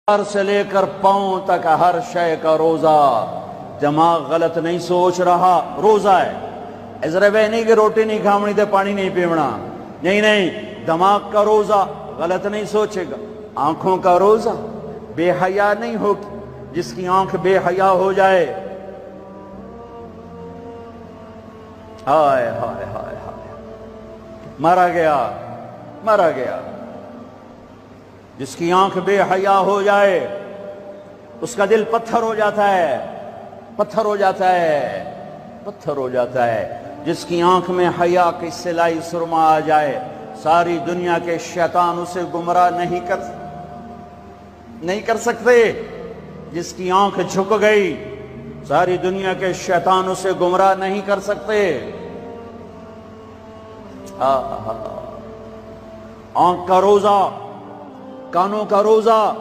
سر سے لے کر پاؤں تک ہر شے کا روزہ. دماغ غلط نہیں سوچ رہا، روزہ ہے. ازرے بے نہیں کہ روٹی نہیں کھامنی تے پانی نہیں پیونا، نہیں، دماغ کا روزہ، غلط نہیں سوچے گا. آنکھوں کا روزہ، بے حیا نہیں ہوگی. جس کی آنکھ بے حیا ہو جائے، ہائے ہائے ہائے ہائے، مرا گیا. جس کی آنکھ بے حیا ہو جائے اس کا دل پتھر ہو جاتا ہے. جس کی آنکھ میں حیا کی سلائی سرما آ جائے، ساری دنیا کے شیطان اسے گمراہ نہیں کر سکتے. جس کی آنکھ جھک گئی، ساری دنیا کے شیطان اسے گمراہ نہیں کر سکتے. آنکھ کا روزہ، کانوں کا روزہ،